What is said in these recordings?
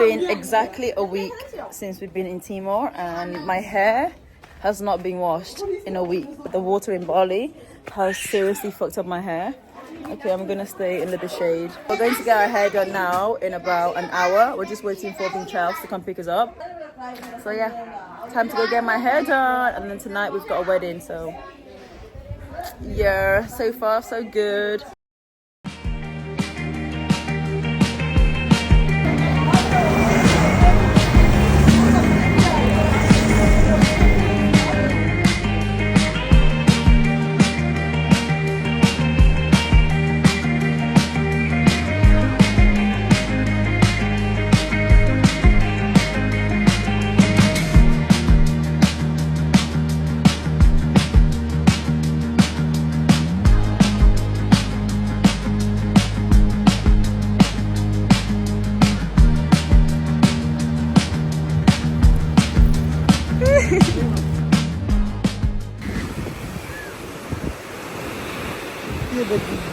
Been exactly a week since we've been in Timor, and my hair has not been washed in a week. But the water in Bali has seriously fucked up my hair. Okay, I'm gonna stay in the shade. We're going to get our hair done now in about an hour. We're just waiting for Bing Charles to come pick us up. So yeah, time to go get my hair done, and then tonight we've got a wedding. So yeah, so far so good.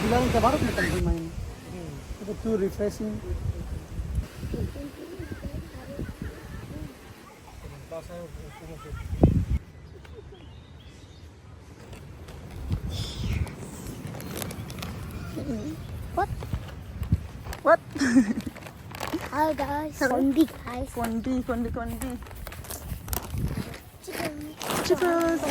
bilang ke baru kita main. Itu too refreshing. What? Hi guys. Kondi guys. Kondi. Chickens.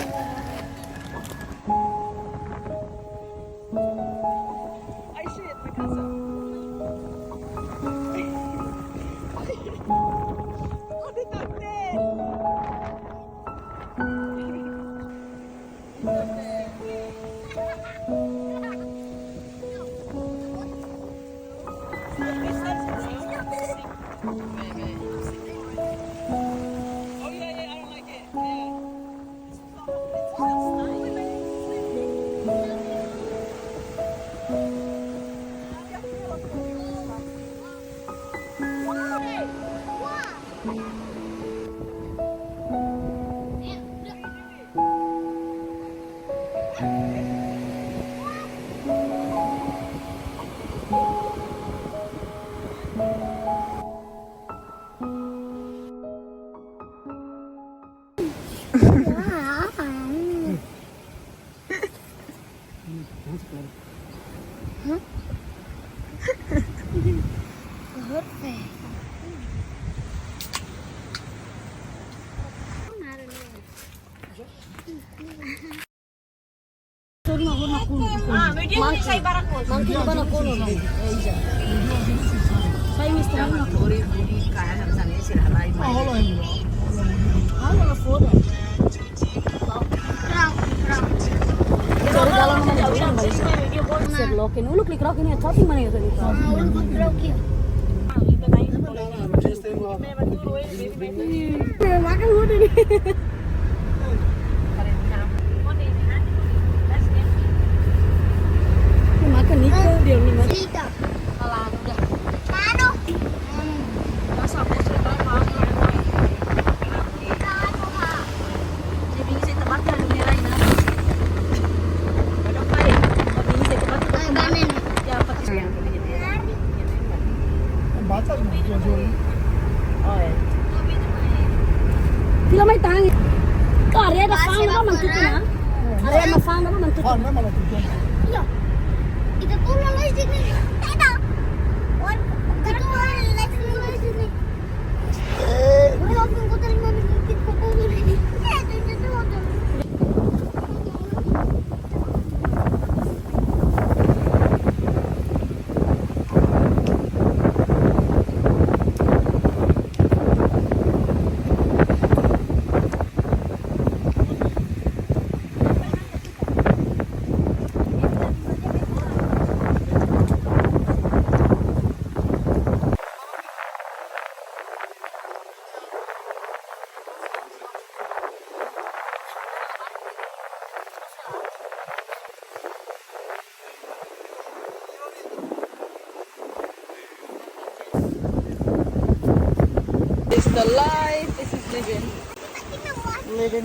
This is the life. This is living.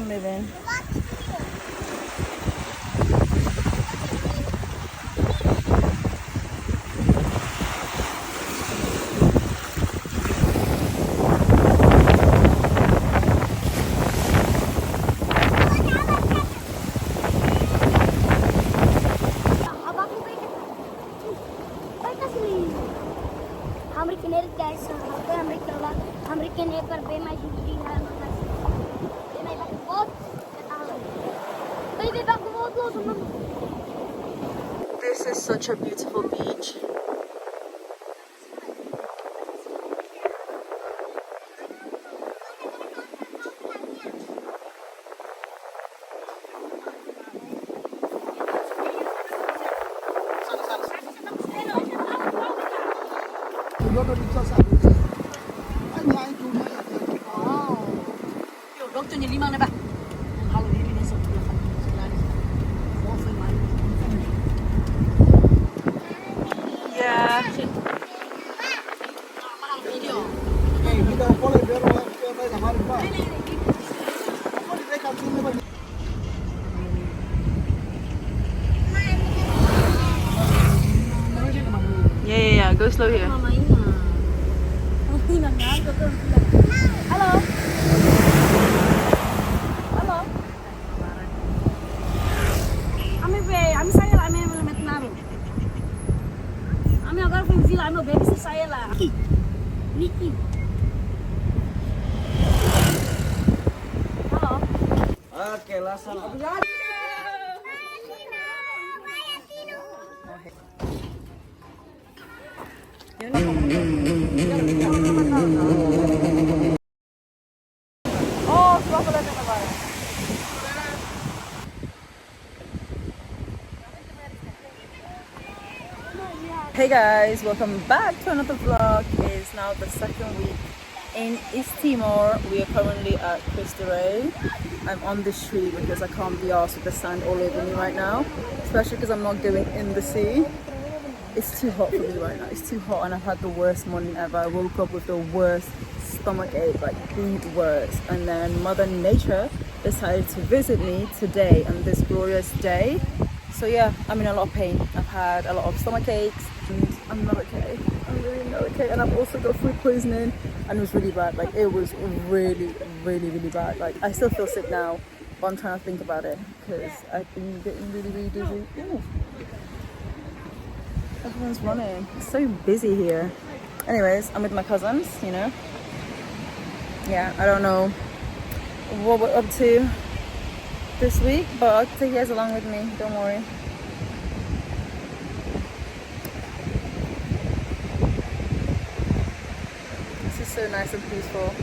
Living. This is such a beautiful beach. Yeah. Yeah. Go slow here. Okay, last one. Hey guys, welcome back to another vlog. It's now the second week in East Timor. We are currently at Cristo Rey. I'm on the street because I can't be arsed with the sand all over me right now, especially because I'm not going in the sea. It's too hot for me right now. It's too hot and I've had the worst morning ever. I woke up with the worst stomach ache, like the worst. And then Mother Nature decided to visit me today on this glorious day. So yeah, I'm in a lot of pain. I've had a lot of stomach aches and I'm not okay. I'm really not okay. And I've also got food poisoning and it was really bad. Like it was really bad. Like I still feel sick now, but I'm trying to think about it because I've been getting really dizzy. Ooh. Everyone's running. It's so busy here. Anyways, I'm with my cousins, you know. Yeah, I don't know what we're up to this week, but I'll take you guys along with me, don't worry. This is so nice and peaceful.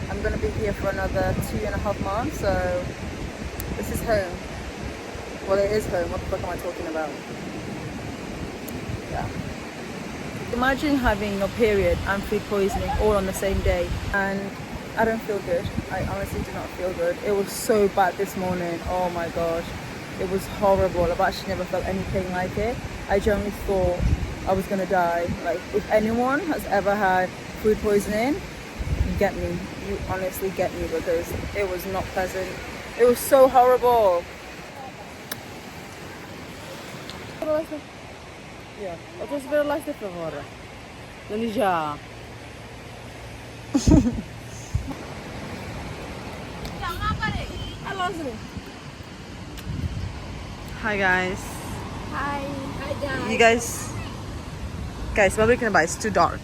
I'm gonna be here for another 2.5 months, so this is home. Well, it is home. What the fuck am I talking about? Yeah. Imagine having your period and food poisoning all on the same day, and I don't feel good. I honestly do not feel good. It was so bad this morning. Oh my gosh, it was horrible. I've actually never felt anything like it. I genuinely thought I was gonna die. Like if anyone has ever had food poisoning, get me. You honestly get me because it was not pleasant. It was so horrible. Yeah, what was very last for her? Leonizia. Hi guys. Hi. Hi guys. You guys, what are we gonna buy? It's too dark.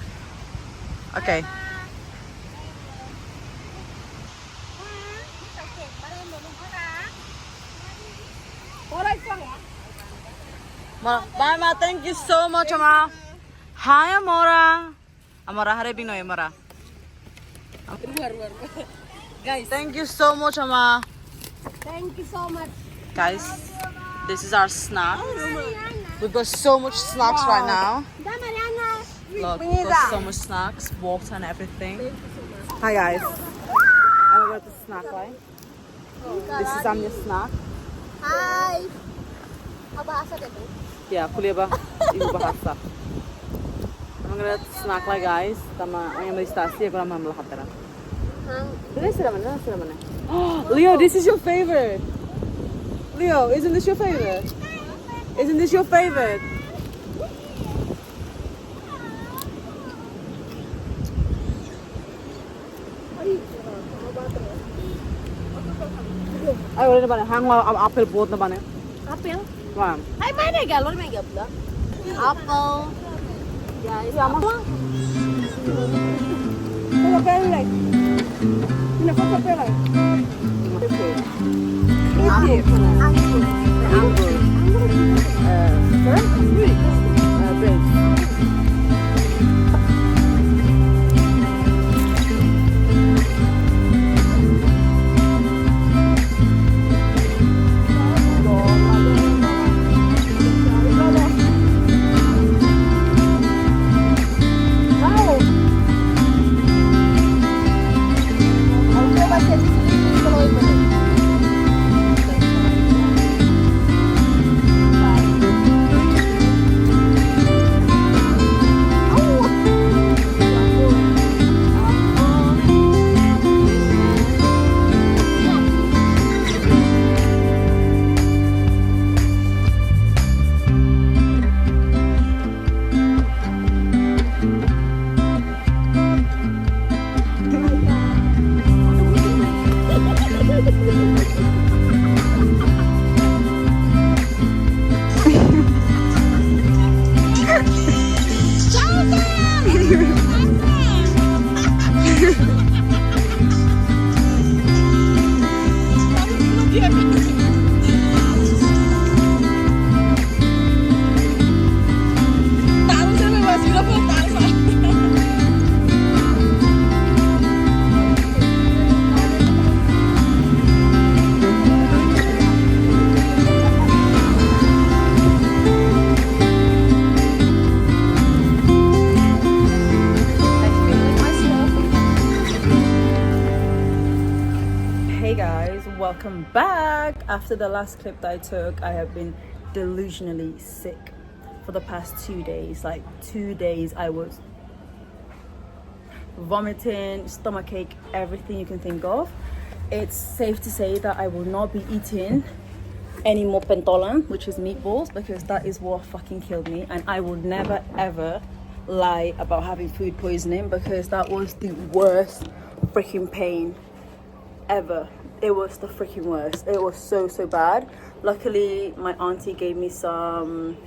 Okay. Bye, Ma. Thank you so much, Ama. Hi, Amora. Amora, harapin no, Amora. Guys, thank you so much, Ama. Thank you so much. Guys, this is our snacks. We've got so much snacks right now. Look, we've got so much snacks, water and everything. Hi guys. I'm about to snack line. This is your snack. Hi. Bahasa dito. Yeah, kuliah ba? Ibu bahasa. I'm gonna snack like guys. Tama, ang may stasi ako naman lahat tara. Leo, this is your favorite. Leo, isn't this your favorite? Isn't this your favorite? Ay, wala na ba? Hang apple boat na ba na? Apple? Wow. Ay, may regalo. May gabla. Apple. Guys, apple. Ano pa yung like? Pinapasa pa like? Angle. Grapes. Welcome back. After the last clip that I took, I have been delusionally sick for the past 2 days. Like 2 days I was vomiting, stomachache, everything you can think of. It's safe to say that I will not be eating any more pentolan, which is meatballs, because that is what fucking killed me. And I will never ever lie about having food poisoning, because that was the worst freaking pain ever. It was the freaking worst. It was so bad. Luckily my auntie gave me some,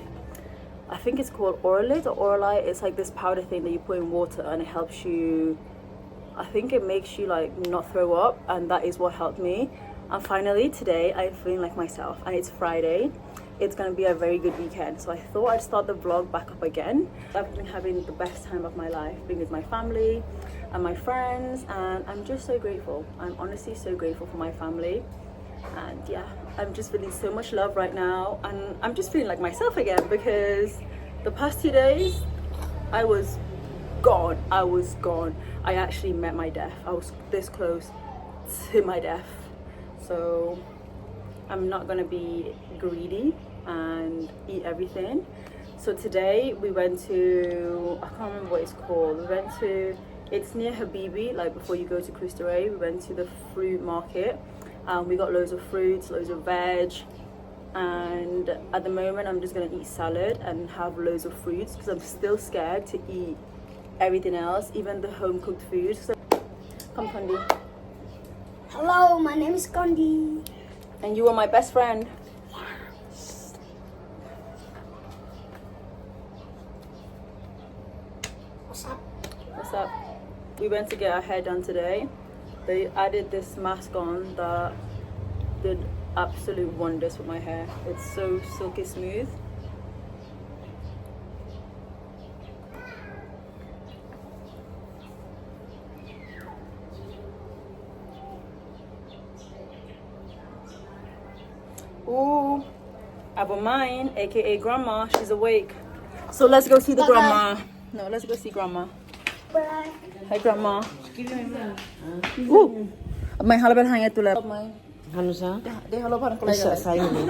I think it's called Oralite or Oralite. It's like this powder thing that you put in water and it helps you, I think it makes you like not throw up, and that is what helped me. And finally today I'm feeling like myself, and it's Friday. It's gonna be a very good weekend, so I thought I'd start the vlog back up again. I've been having the best time of my life, being with my family and my friends, and I'm just so grateful. I'm honestly so grateful for my family, and yeah, I'm just feeling so much love right now, and I'm just feeling like myself again, because the past 2 days I was gone. I actually met my death. I was this close to my death, so I'm not gonna be greedy and eat everything. So today we went to, I can't remember what it's called. We went to, it's near Habibi, like before you go to Cristo Rey. We went to the fruit market and we got loads of fruits, loads of veg, and at the moment I'm just gonna eat salad and have loads of fruits, because I'm still scared to eat everything else, even the home cooked food. So come Kondi. Hello, my name is Kondi. And you were my best friend. What's up? What's up? We went to get our hair done today. They added this mask on that did absolute wonders for my hair. It's so silky smooth. Ooh, Abu mine, aka Grandma, she's awake. So let's go see the grandma. No, let's go see Grandma. Bye. Hi Grandma. Ooh, may halaban hangit tulad. Ano sa? Di halaban ko lagi. Sayo ni.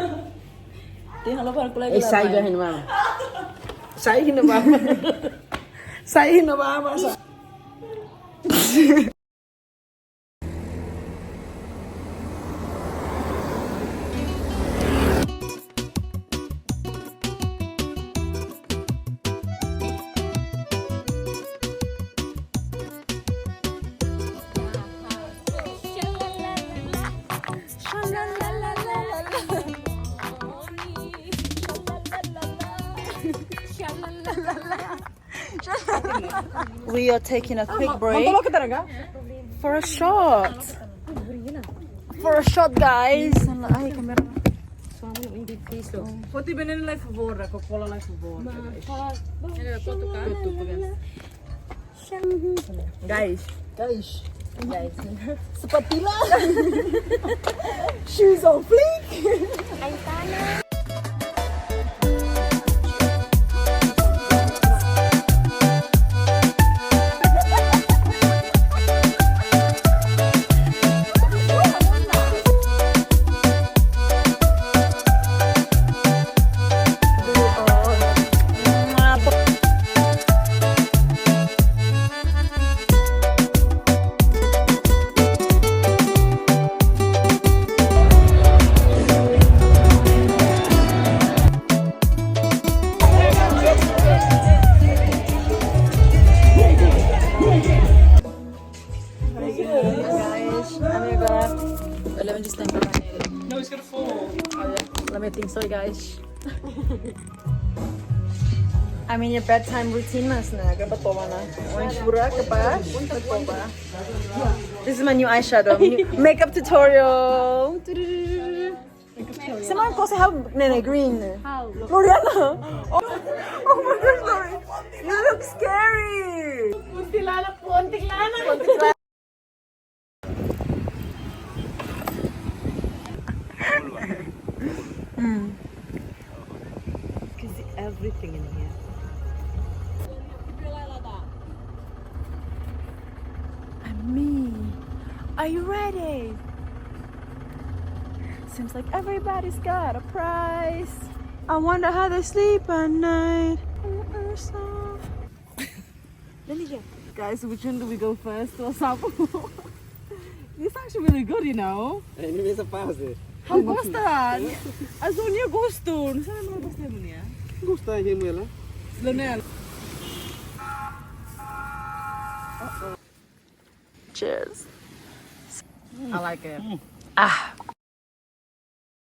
Di halaban ko lagi. Sayo gahin mama. Sayo na mama. Sayo na mama sa. we are taking a quick break for a shot. For a shot, guys. Ay, camera. Poti benin lai favor, Coca-Cola lai favor. Guys. Sepatila. Shoes on fleek. Let me just think about it. No, it's gonna fall. Oh, yeah. Let me think. Sorry, guys. I mean, your bedtime routine mas na. Dapat po na. Orange pura kapag. This is my new eyeshadow. Makeup tutorial. Someone calls it how nene green. How? Gloriana. Oh my gosh, Lori. You look scary. Kuntilana po, kuntilana. You can see everything in here. And me. Are you ready? Seems like everybody's got a prize. I wonder how they sleep at night. Leonizia. Guys, which one do we go first? What's up? This is actually really good, you know. Ini biasa pause. How gostan? Azunia goston. Sana mo gostan mo niya? Gusta mo ela? Leonel. Cheers. I like it.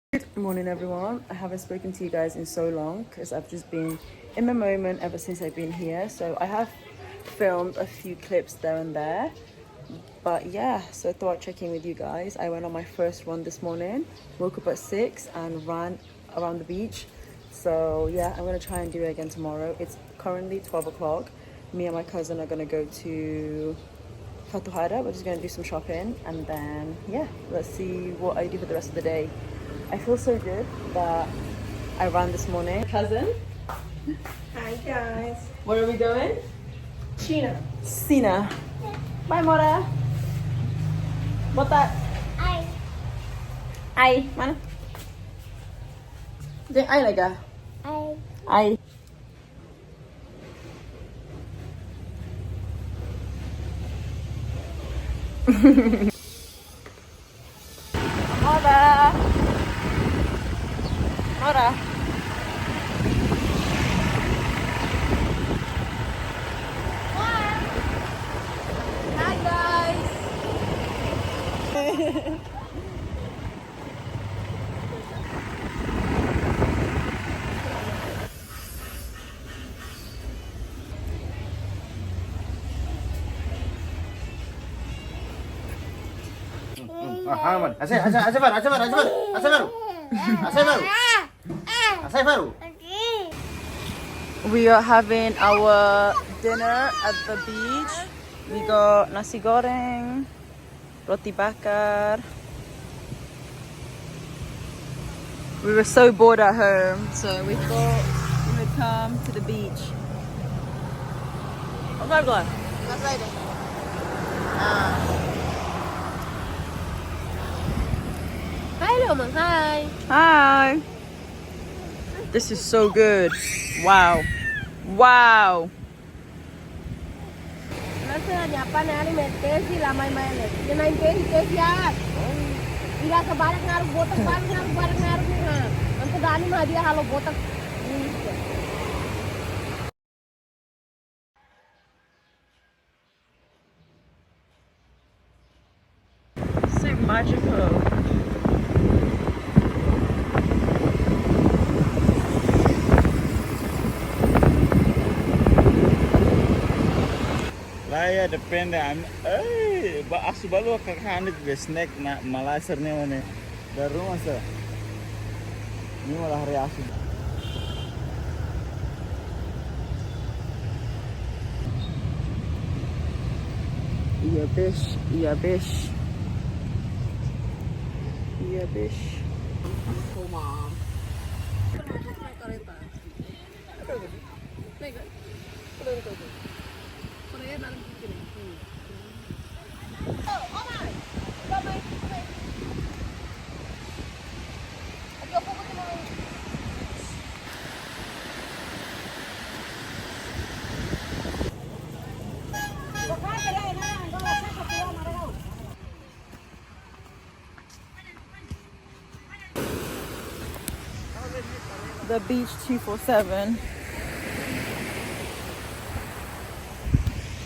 Good morning, everyone. I haven't spoken to you guys in so long because I've just been in my moment ever since I've been here. So I have filmed a few clips there and there. But yeah, so I thought I'd check in with you guys. I went on my first run this morning, woke up at 6 and ran around the beach. So yeah, I'm gonna try and do it again tomorrow. It's currently 12 o'clock. Me and my cousin are gonna go to Fatuhara. We're just gonna do some shopping and then yeah, let's see what I do for the rest of the day. I feel so good that I ran this morning. Cousin? Hi guys. Where are we going? Sina. Bye, Mora. Bota. Ai. Mana? Dia ai lagi. Ai. Mora. Mora. Hi guys. Aman. Asai baru. We are having our dinner at the beach. We got nasi goreng, roti bakar. We were so bored at home, so we thought we would come to the beach. What's going? Hi Loma, hi. Hi. This is so good. Wow. Wow. Nasa nyapa na ari metesi lamay mayle. Yan ay tesi yan. Ila sa barak na botak barak na na. Anto dani ma dia halo botak. So magical. Iya, depende. Ba asu balu kakhanit be snack na malasernya mana. Dari rumah sa. Ini malah hari asu. Iya bish, iya bish. Iya bish. The beach 247.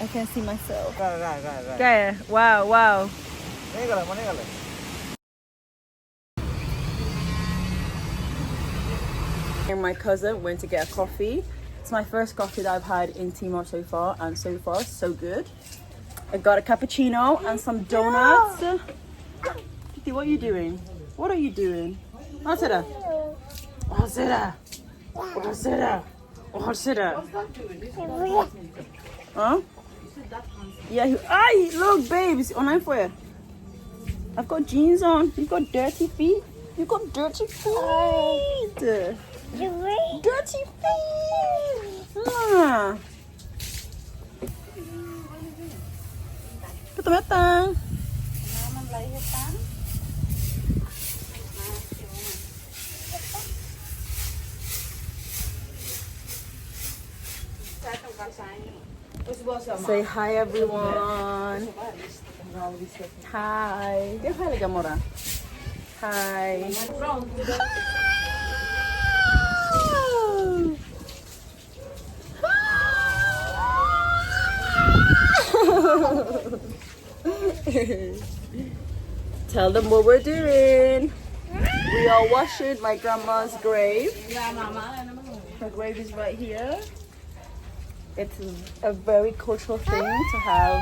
I can see myself. Gak. Okay, wow, wow. Mana kala? And my cousin went to get a coffee. It's my first coffee that I've had in Timor so far, and so far, so good. I got a cappuccino and some donuts. Kiki, what are you doing? What are you doing? What's it? What's it? What's it? What's it? Huh? Yeah, ay, look, babes, online for you. I've got jeans on. You've got dirty feet. You've got dirty feet. Dirty feet. Ah. Datang. Say hi, everyone. Hi. Give hi, Gamora. Hi. Tell them what we're doing. We are washing my grandma's grave. Her grave is right here. It's a very cultural thing to have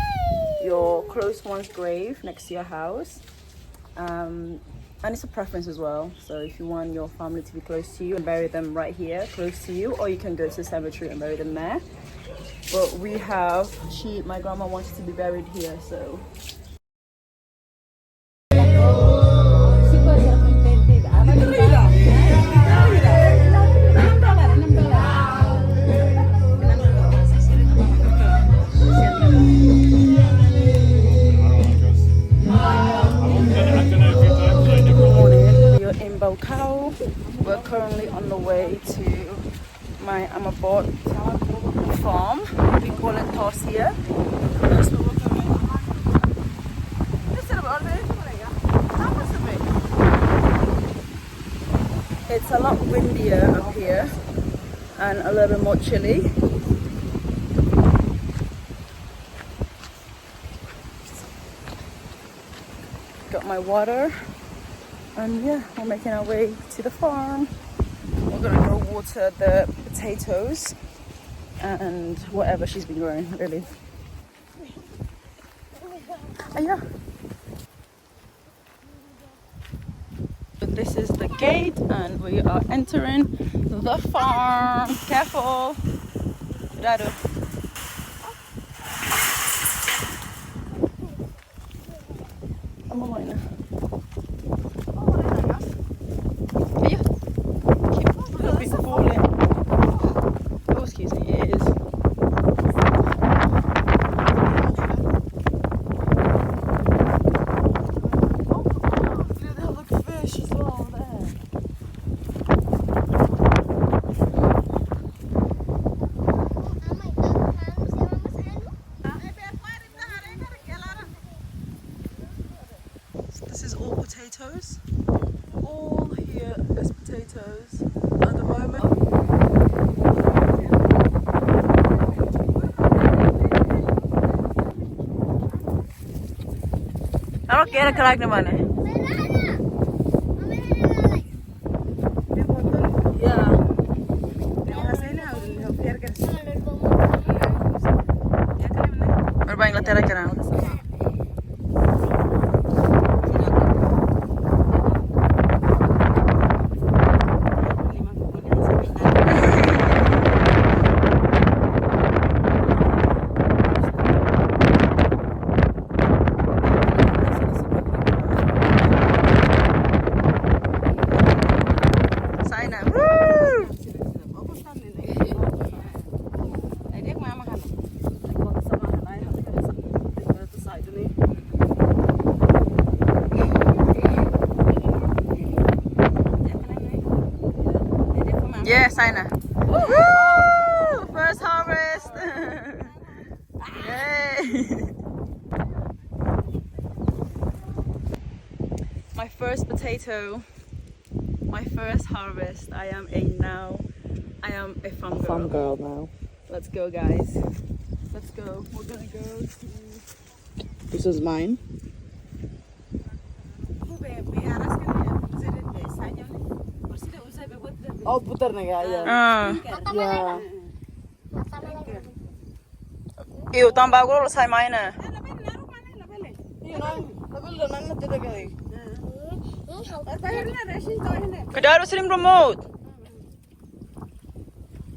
your close one's grave next to your house. And it's a preference as well. So if you want your family to be close to you and bury them right here, close to you, or you can go to the cemetery and bury them there. But my grandma wanted to be buried here, so. In Baucau. We're currently on the way to my Amabot farm. We call it Torsia. It's a lot windier up here and a little bit more chilly. Got my water. And yeah, we're making our way to the farm. We're gonna go water the potatoes and whatever she's been growing, really. Yeah. This is the gate and we are entering the farm. Careful. Cuidado. This is all potatoes. All here is potatoes at the moment. Ano kaya nagkalag naman eh? Yeah. Berapa Inglaterra? My first potato, my first harvest. I am a farm girl now. Let's go, guys. Let's go. We're gonna go to... This is mine. Oh, putar nega ya. Ya. Iyo tambah gua selesai mainnya. Kedaro sering remote.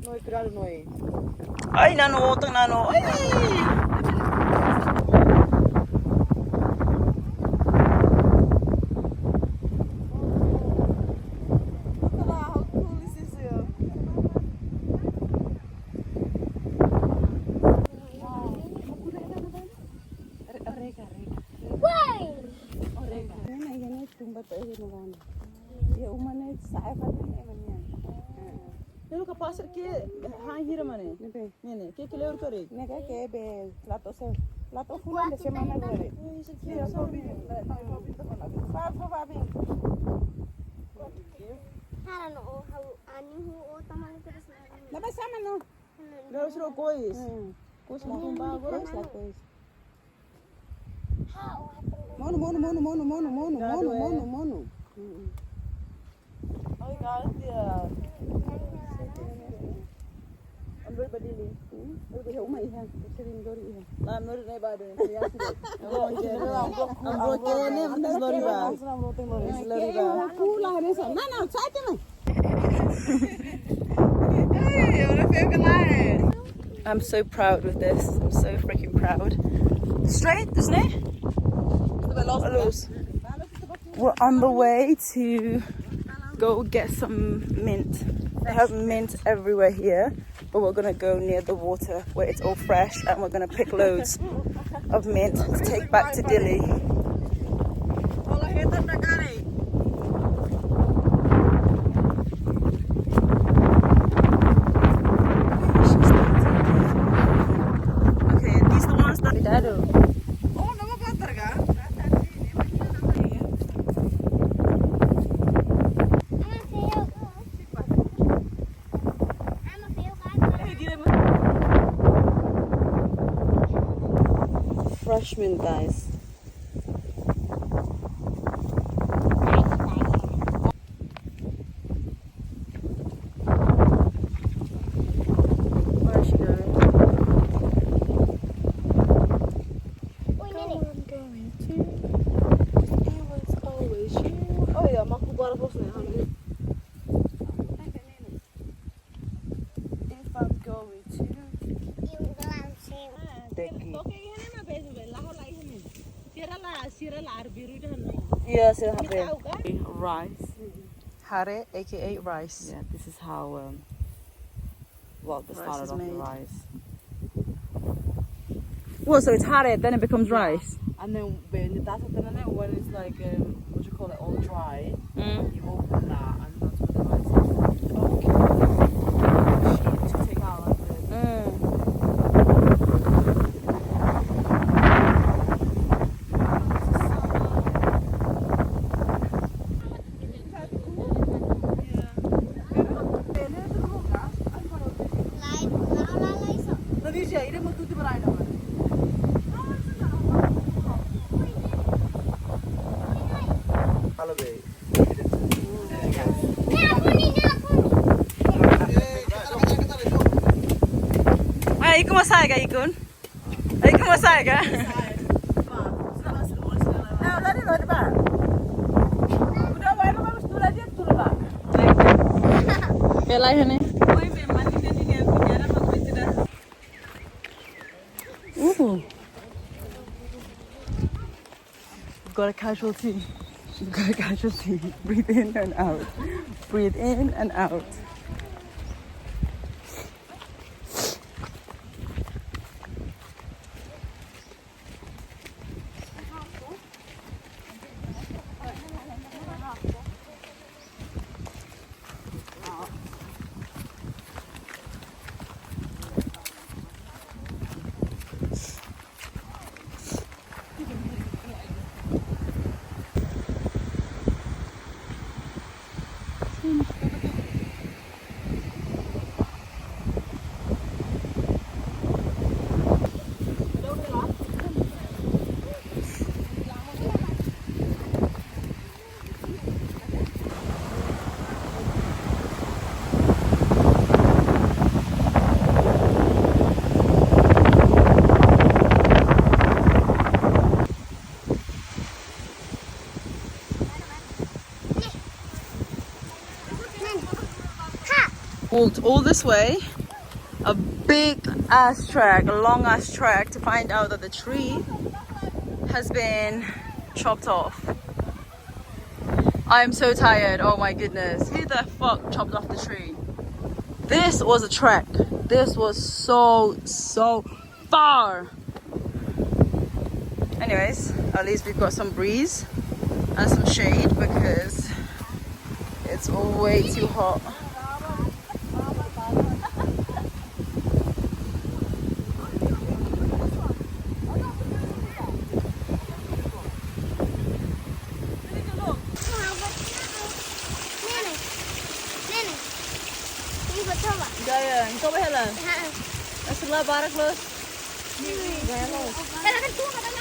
Noi kedaro noi. Ay nano, tang nano. Ay. Lu kapasir ke hang hira mane. Nene, ke leur kore. Nega ke be lato fulan de semana gore. Ya so bi. Sa so ba bi. Haran o ani hu o tamang terus. Naba sama no. Leur siro kois. Kois kumba gore. Mono. Oh god, dia. Ambil badili. Udah ya umai ha. Sering dori ha. Nah, menurut saya badan ya sih. Ambil kene mesti lori ba. Lori ba. Pula ne sa. Na, sai te mai. I'm so proud with this. I'm so freaking proud. Straight, isn't it? We're on the way to go get some mint. They have mint everywhere here, but we're gonna go near the water where it's all fresh and we're gonna pick loads of mint to take back to Dili. Okay, these are the ones that Dado. Fresh mint, guys. Where is she going? Oh ya, mak bubar bos ne. If I'm going to Becky. Yes, it happened. Rice. Hare, aka rice. Yeah, this is how well the Rice started is off the made. rice. Well, so it's hare, then it becomes rice. And then when it's like what you call it, all dry, Mm. you open that and that's where the rice is. Okay. To take out like the Leonizia, ini mau tutup berai nama. Halo be. Ay, ¿cómo salga, Ikun? Ay, ¿cómo salga? Ya lah ini. Ooh. We've got a casualty. We've got a casualty. Breathe in and out. Breathe in and out. walked all this way, a big ass trek, a long ass trek, to find out that the tree has been chopped off. I'm so tired. Oh my goodness. Who the fuck chopped off the tree? This was a trek. This was so far. Anyways, at least we've got some breeze and some shade because it's way too hot. Gaya, kau boleh lah. Sebelah barat los. Kailangan